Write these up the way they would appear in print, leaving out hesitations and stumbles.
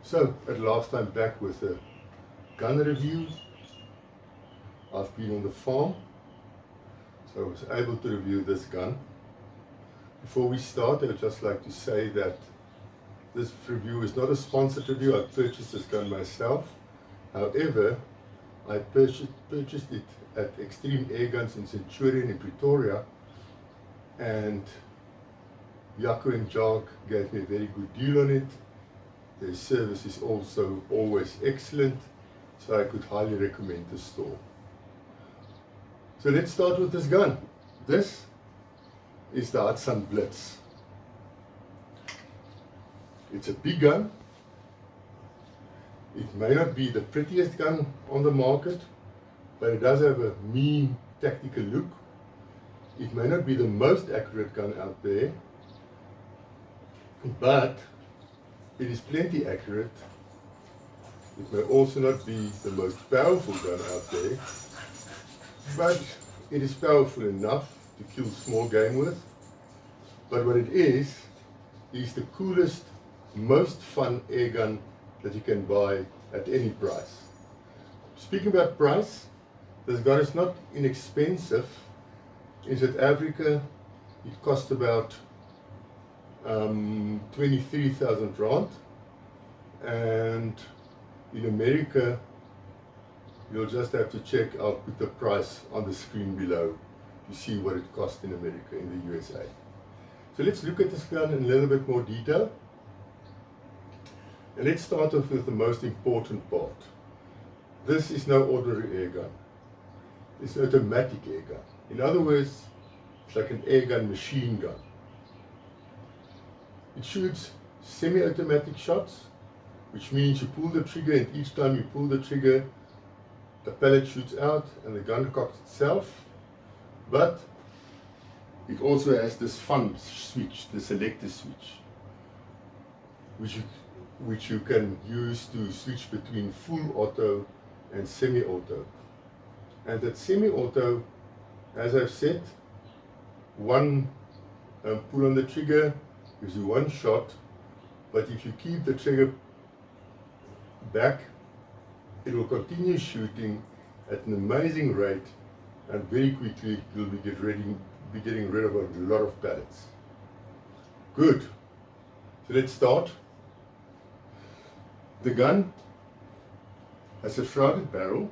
So, at last I'm back with a gun review. I've been on the farm, so I was able to review this gun. Before we start, I would just like to say that this review is not a sponsored review. I purchased this gun myself. However, I purchased it at Extreme Airguns in Centurion in Pretoria, and Jaco and Jacques gave me a very good deal on it. Their service is also always excellent, so I could highly recommend the store. So let's start with this gun. This is the Hatsan Blitz. It's a big gun. It may not be the prettiest gun on the market, but it does have a mean tactical look. It may not be the most accurate gun out there, but it is plenty accurate. It may also not be the most powerful gun out there, but it is powerful enough to kill small game with. But what it is the coolest, most fun air gun that you can buy at any price. Speaking about price, this gun is not inexpensive. In South Africa, it cost about 23,000 rand, and in America you'll just have to check. I'll put the price on the screen below to see what it costs in America, in the USA. So let's look at this gun in a little bit more detail, and let's start off with the most important part. This is no ordinary air gun. It's an automatic air gun. In other words, it's like an air gun machine gun. It shoots semi-automatic shots, which means you pull the trigger, and each time you pull the trigger, the pellet shoots out and the gun cocks itself. But it also has this fun switch, the selector switch, which you can use to switch between full auto and semi-auto. And that semi-auto, as I've said, one pull on the trigger gives you one shot, but if you keep the trigger back, it will continue shooting at an amazing rate, and very quickly you'll be getting rid of a lot of pellets. Good. So let's start. The gun has a shrouded barrel,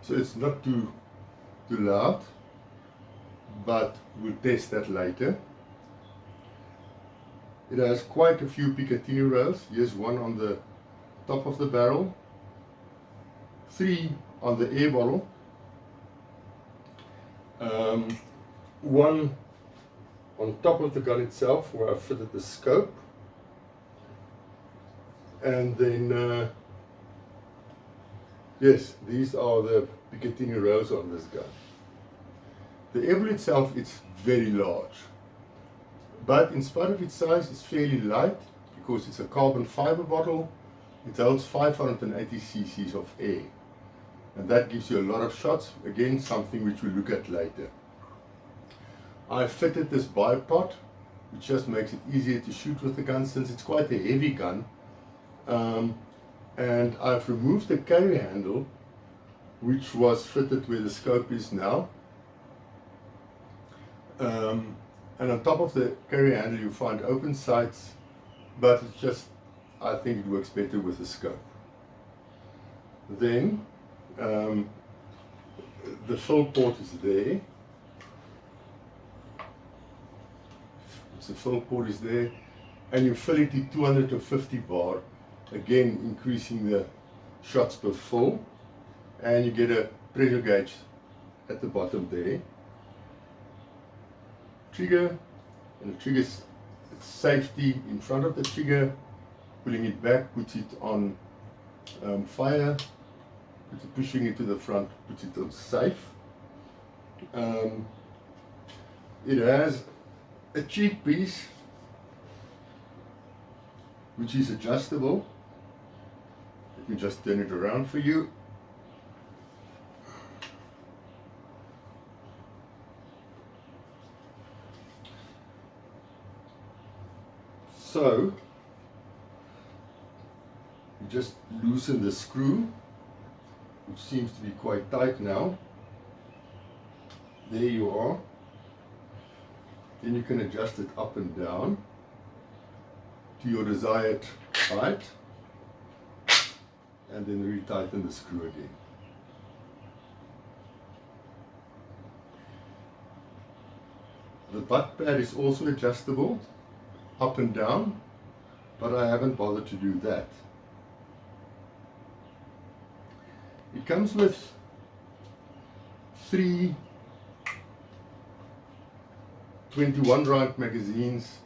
so it's not too loud, but we'll test that later. It has quite a few Picatinny rails. Here's one on the top of the barrel, 3 on the air bottle, 1 on top of the gun itself where I fitted the scope, and then yes, these are the Picatinny rails on this gun. The air bottle itself is very large, but in spite of its size, it's fairly light because it's a carbon fiber bottle. It holds 580 cc's of air, and that gives you a lot of shots. Again, something which we'll look at later. I fitted this bipod, which just makes it easier to shoot with the gun since it's quite a heavy gun. And I've removed the carry handle, which was fitted where the scope is now. And on top of the carry handle you find open sights, but it's just, I think it works better with the scope. Then the fill port is there. The fill port is there, and you fill it to 250 bar, again increasing the shots per fill, and you get a pressure gauge at the bottom there. Trigger, and the trigger's safety in front of the trigger. Pulling it back puts it on fire, pushing it to the front puts it on safe. It has a cheek piece which is adjustable. Let me just turn it around for you. So just loosen the screw, which seems to be quite tight now. There you are. Then you can adjust it up and down to your desired height, and then retighten the screw again. The butt pad is also adjustable up and down, but I haven't bothered to do that. It comes with 3 21 round magazines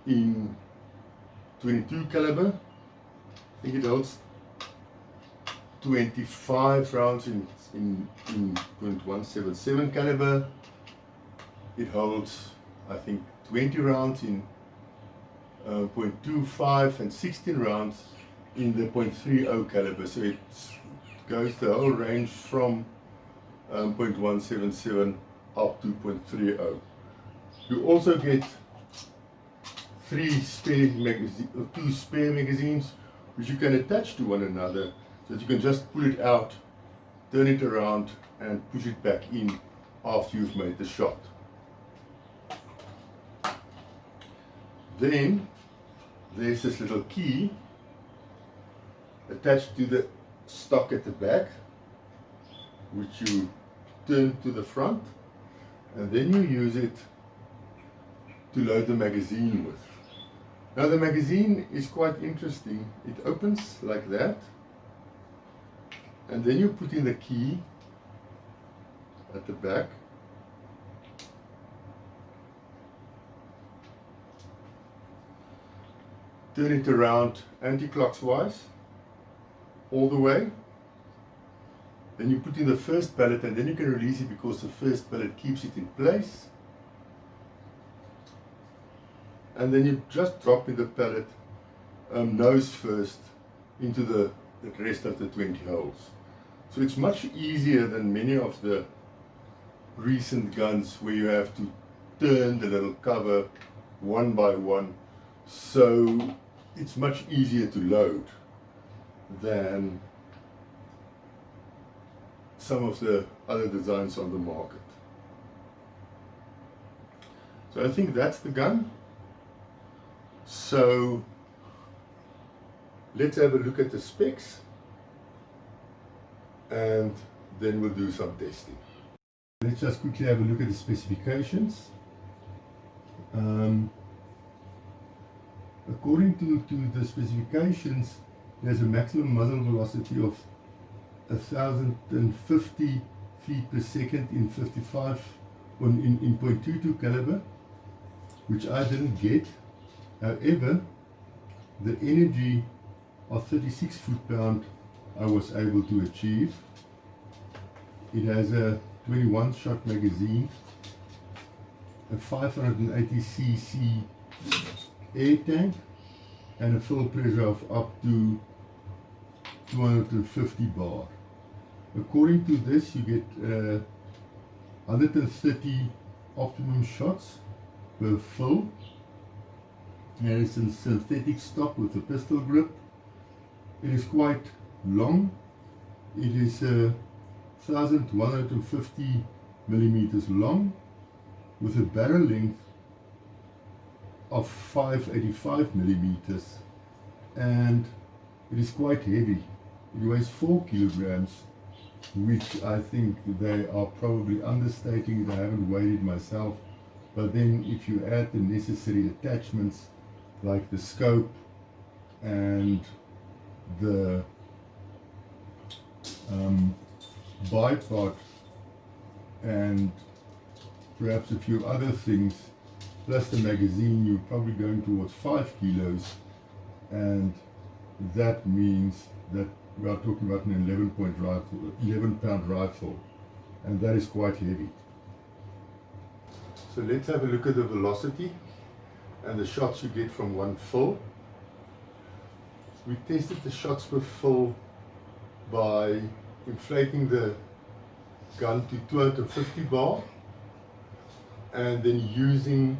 in 22 caliber. I think it holds 25 rounds in .177 caliber. It holds, I think, 20 rounds in .25 and 16 rounds in the .30 caliber. So it goes the whole range from .177 up to .30. You also get 2 spare magazines, which you can attach to one another, so that you can just pull it out, turn it around, and push it back in after you've made the shot. Then there's this little key attached to the stock at the back, which you turn to the front, and then you use it to load the magazine with. Now the magazine is quite interesting. It opens like that, and then you put in the key at the back, turn it around anti-clockwise all the way, then you put in the first pellet, and then you can release it because the first pellet keeps it in place. And then you just drop in the pellet nose first into the rest of the 20 holes. So it's much easier than many of the recent guns where you have to turn the little cover one by one. So it's much easier to load than some of the other designs on the market. So I think that's the gun. So let's have a look at the specs, and then we'll do some testing. Let's just quickly have a look at the specifications. According to the specifications, there's a maximum muzzle velocity of 1050 feet per second in 55 in .22 caliber, which I didn't get. However, the energy of 36 foot-pound I was able to achieve. It has a 21 shot magazine, a 580 cc air tank, and a fill pressure of up to 250 bar. According to this, you get 130 optimum shots per fill. There is a synthetic stock with a pistol grip. It is quite long. It is 1150 millimeters long with a barrel length of 585 millimeters, and it is quite heavy. It weighs 4 kilograms, which I think they are probably understating it. I haven't weighed it myself, but then if you add the necessary attachments like the scope and the bipod and perhaps a few other things, plus the magazine, you're probably going towards 5 kilos, and that means that we are talking about an 11-pound rifle, and that is quite heavy. So let's have a look at the velocity and the shots you get from one fill. We tested the shots per fill by inflating the gun to 250 bar and then using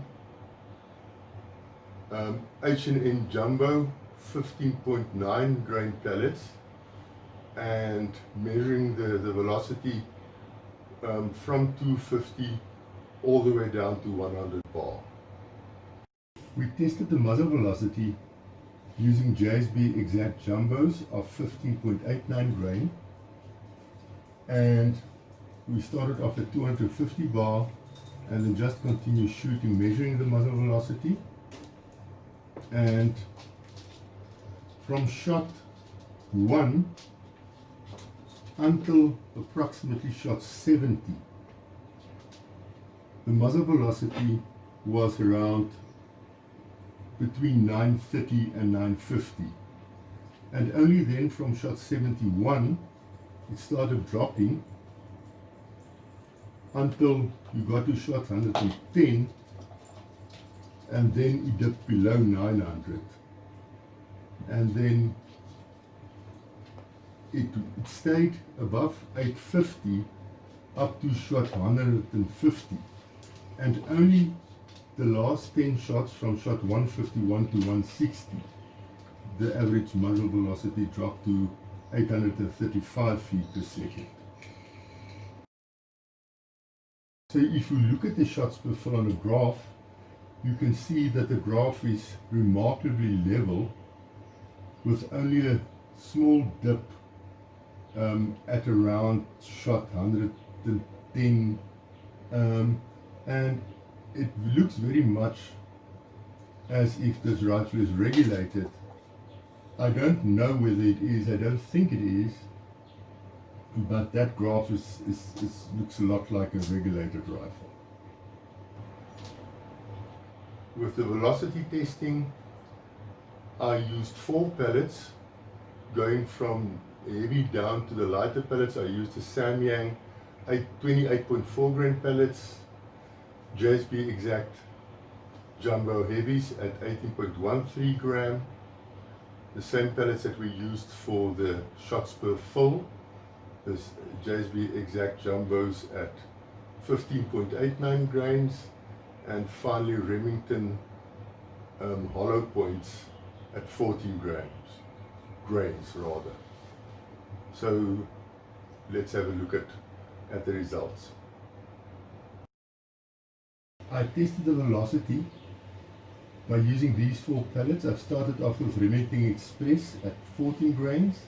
H&N Jumbo 15.9 grain pellets and measuring the velocity from 250 all the way down to 100 bar. We tested the muzzle velocity using JSB exact jumbos of 15.89 grain, and we started off at 250 bar and then just continue shooting, measuring the muzzle velocity, and from shot 1 until approximately shot 70, the muzzle velocity was around between 930 and 950, and only then from shot 71 it started dropping until you got to shot 110, and then it dipped below 900, and then it stayed above 850 up to shot 150, and only the last 10 shots from shot 151 to 160, the average muzzle velocity dropped to 835 feet per second. So if you look at the shots per fill on a graph, you can see that the graph is remarkably level, with only a small dip at around shot 110, and it looks very much as if this rifle is regulated. I don't know whether it is, I don't think it is, but that graph looks a lot like a regulated rifle. With the velocity testing, I used 4 pellets, going from heavy down to the lighter pellets. I used the Samyang 28.4 grain pellets, JSB exact jumbo heavies at 18.13 gram, the same pellets that we used for the shots per fill, this JSB exact jumbos at 15.89 grains, and finally Remington hollow points at 14 grains rather. So let's have a look at the results. I tested the velocity by using these 4 pellets. I've started off with Remington Express at 14 grains.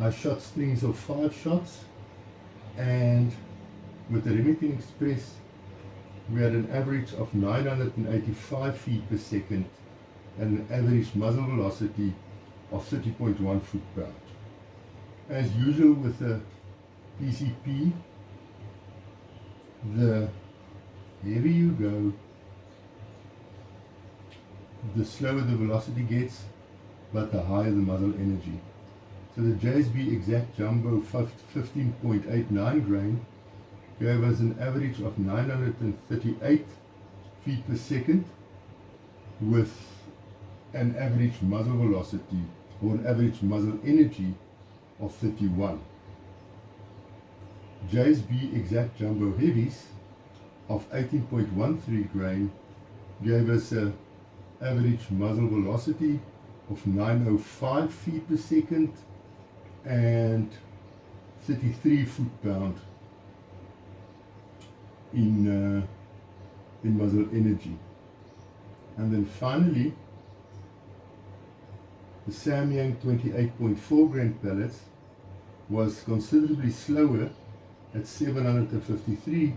I shot strings of 5 shots, and with the Remington Express we had an average of 985 feet per second and an average muzzle velocity of 30.1 foot-pound. As usual with the PCP, the heavier you go, the slower the velocity gets, but the higher the muzzle energy. So the JSB exact jumbo 15.89 grain gave us an average of 938 feet per second with an average muzzle velocity or an average muzzle energy of 31. JSB exact jumbo heavies of 18.13 grain gave us an average muzzle velocity of 905 feet per second and 33 foot-pound in muzzle energy. And then finally, the Samyang 28.4 grain pellets was considerably slower at 753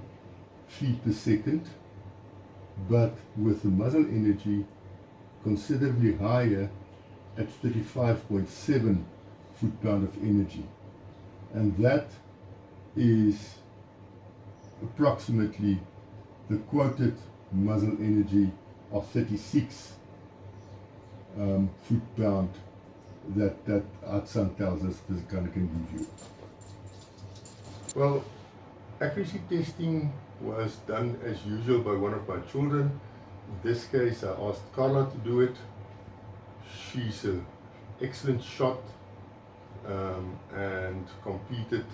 feet per second, but with the muzzle energy considerably higher at 35.7 foot-pound of energy. And that is approximately the quoted muzzle energy of 36 foot-pound that Hatsan tells us this gun can give you. Well, accuracy testing was done as usual by one of my children. In this case, I asked Carla to do it. She's an excellent shot and competed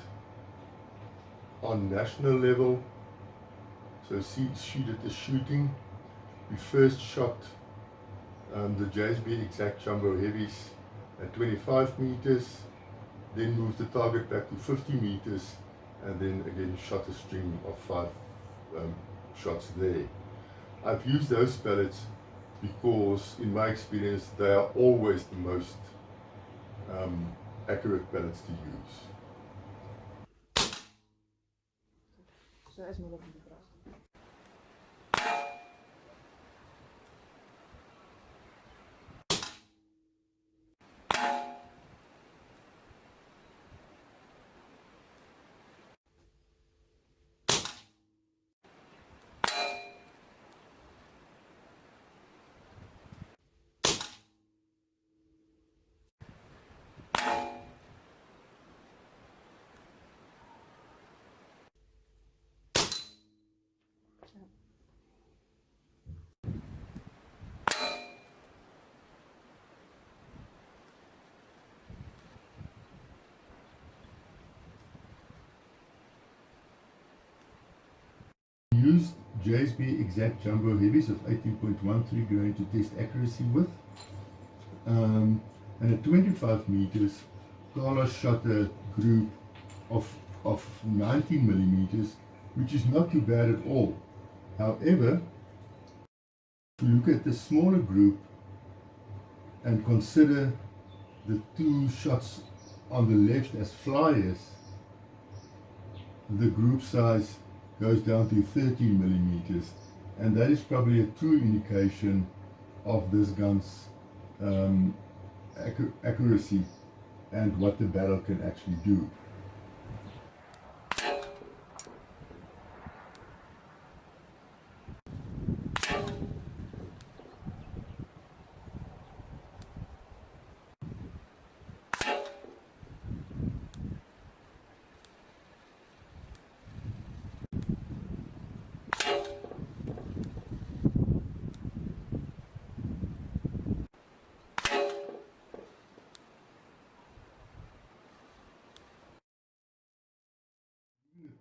on national level. So she did the shooting. We first shot the JSB Exact Jumbo Heavies at 25 meters, then moved the target back to 50 meters, and then again shot a string of 5 shots there. I've used those pellets because, in my experience, they are always the most accurate pellets to use. Zo is moeilijk om te praten. Used JSB Exact Jumbo Heavies of 18.13 grain to test accuracy with. And at 25 meters, Carlos shot a group of 19 millimeters, which is not too bad at all. However, if you look at the smaller group and consider the 2 shots on the left as flyers, the group size goes down to 13 millimeters, and that is probably a true indication of this gun's accuracy and what the barrel can actually do.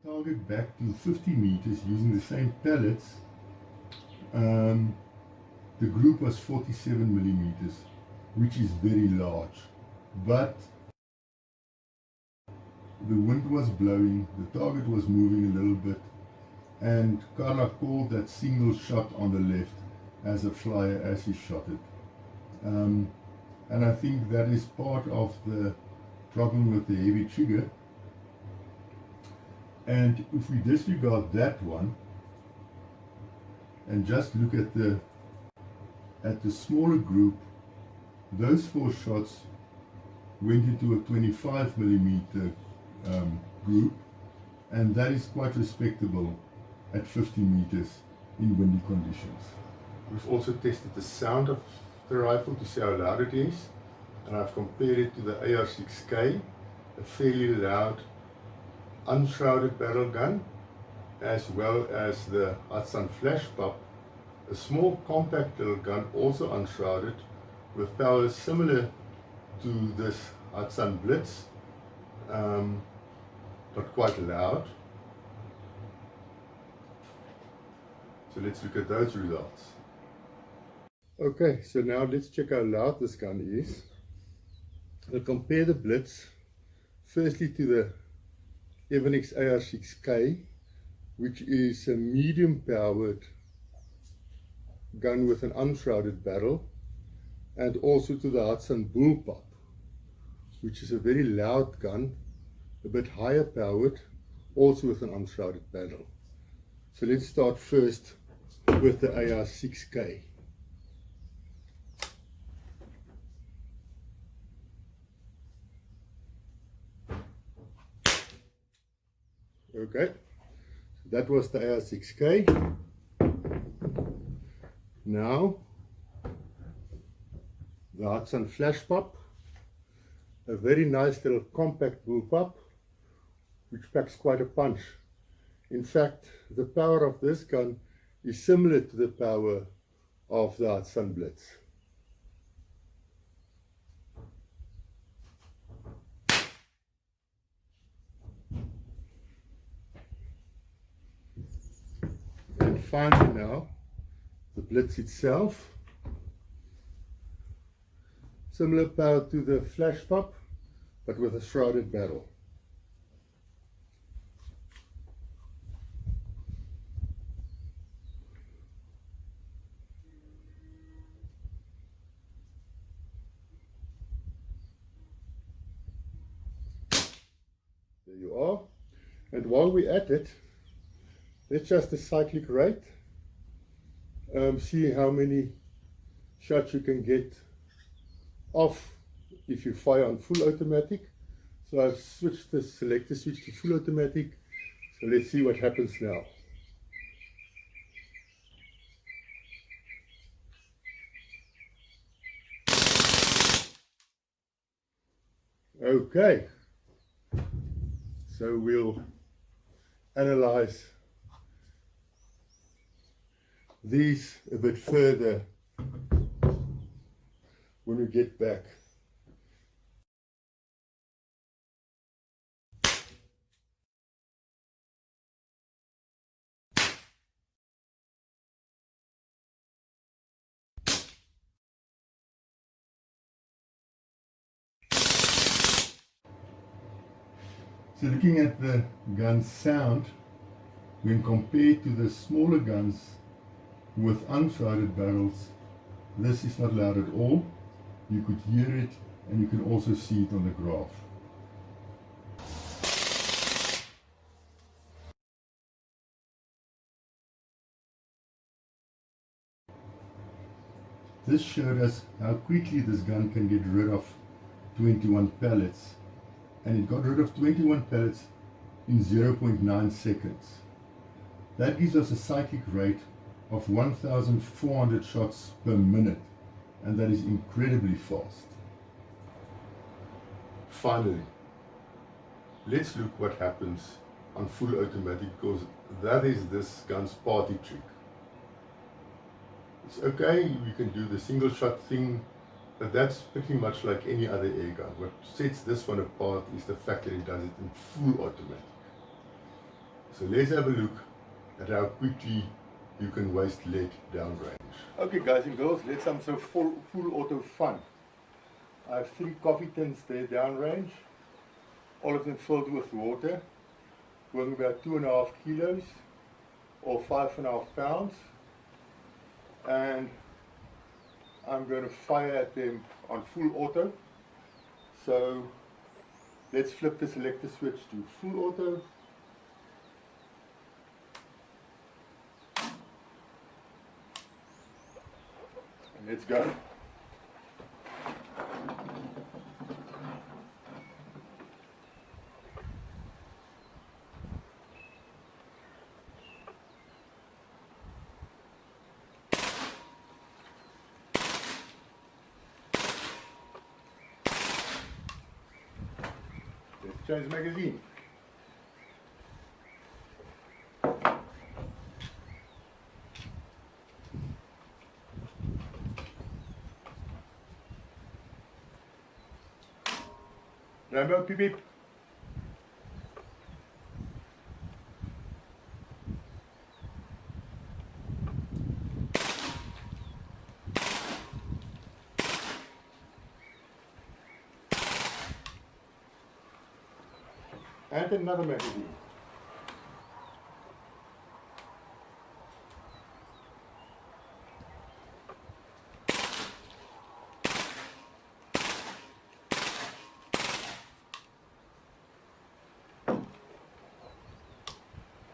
Target back to 50 meters using the same pellets. The group was 47 millimeters, which is very large, but the wind was blowing, the target was moving a little bit, and Carla called that single shot on the left as a flyer as he shot it. And I think that is part of the problem with the heavy trigger. And if we disregard that one and just look at the smaller group, those 4 shots went into a 25 millimeter group, and that is quite respectable at 50 meters in windy conditions. We've also tested the sound of the rifle to see how loud it is, and I've compared it to the AR6K, a fairly loud unshrouded barrel gun, as well as the Hatsan Flash Pop, a small compact little gun also unshrouded with power similar to this Hatsan Blitz, but quite loud. So let's look at those results. Okay, so now let's check how loud this gun is. We'll compare the Blitz firstly to the Evanix AR6K, which is a medium powered gun with an unshrouded barrel, and also to the Hatsan Bullpup, which is a very loud gun, a bit higher powered, also with an unshrouded barrel. So let's start first with the AR6K. Okay, that was the AR6K. Now the Hatsan Flash Pop, a very nice little compact bullpup which packs quite a punch. In fact, the power of this gun is similar to the power of the Hatsan Blitz. And finally now, the Blitz itself. Similar power to the flash pop, but with a shrouded barrel. There you are. And while we're at it, let's just the cyclic rate. See how many shots you can get off if you fire on full automatic. So I've switched the selector switch to full automatic. So let's see what happens now. Okay, so we'll analyze these a bit further when we get back. So looking at the gun's sound, when compared to the smaller guns with unshrouded barrels, this is not loud at all. You could hear it, and you can also see it on the graph. This showed us how quickly this gun can get rid of 21 pellets, and it got rid of 21 pellets in 0.9 seconds. That gives us a cyclic rate of 1,400 shots per minute, and that is incredibly fast. Finally, let's look what happens on full automatic, because that is this gun's party trick. It's okay, we can do the single shot thing, but that's pretty much like any other air gun. What sets this one apart is the fact that it does it in full automatic. So let's have a look at how quickly you can waste lead downrange. Okay guys and girls, let's have some full auto fun. I have 3 coffee tins there downrange, all of them filled with water, weighing about 2.5 kilos or 5.5 pounds. And I'm going to fire at them on full auto. So let's flip the selector switch to full auto. And let's go. Change magazine. Rambo, beep beep. And another magazine.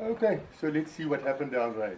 Okay, so let's see what happened downrange.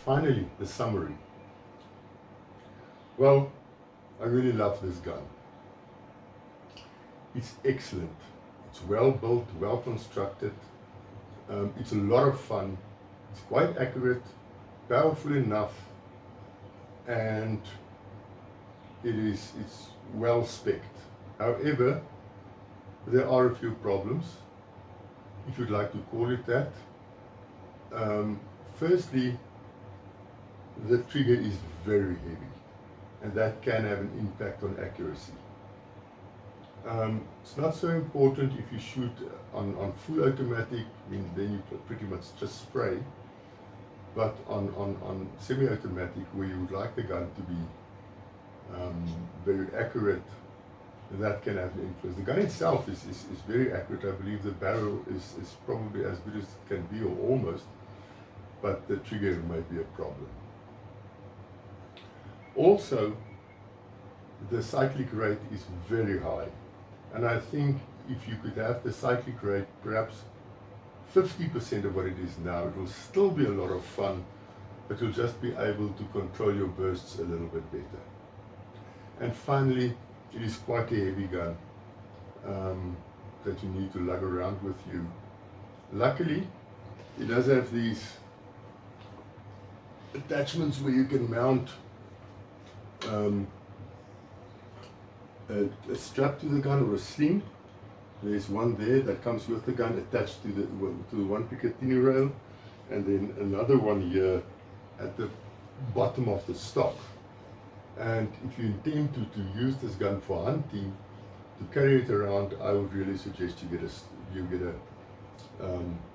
finally, the summary. Well, I really love this gun. It's excellent. It's well built, well constructed. It's a lot of fun. It's quite accurate, powerful enough, and it's well spec'd. However, there are a few problems, if you'd like to call it that. Firstly, the trigger is very heavy, and that can have an impact on accuracy. It's not so important if you shoot on full automatic, I mean, then you pretty much just spray. But on semi-automatic, where you would like the gun to be very accurate, that can have an influence. The gun itself is very accurate. I believe the barrel is probably as good as it can be, or almost, but the trigger may be a problem. Also, the cyclic rate is very high, and I think if you could have the cyclic rate perhaps 50% of what it is now, it will still be a lot of fun, but you'll just be able to control your bursts a little bit better. And finally, it is quite a heavy gun that you need to lug around with you. Luckily, it does have these attachments where you can mount a strap to the gun, or a sling. There's one there that comes with the gun attached to the one Picatinny rail, and then another one here at the bottom of the stock. And if you intend to use this gun for hunting, to carry it around, I would really suggest you get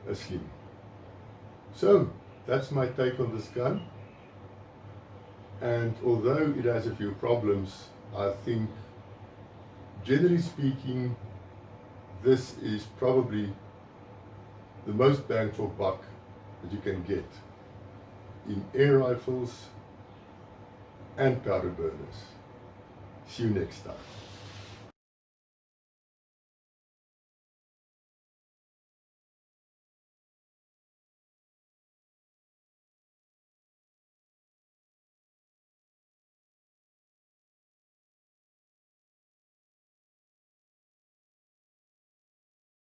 a sling. So that's my take on this gun. And although it has a few problems, I think, generally speaking, this is probably the most bang for buck that you can get in air rifles and powder burners. See you next time.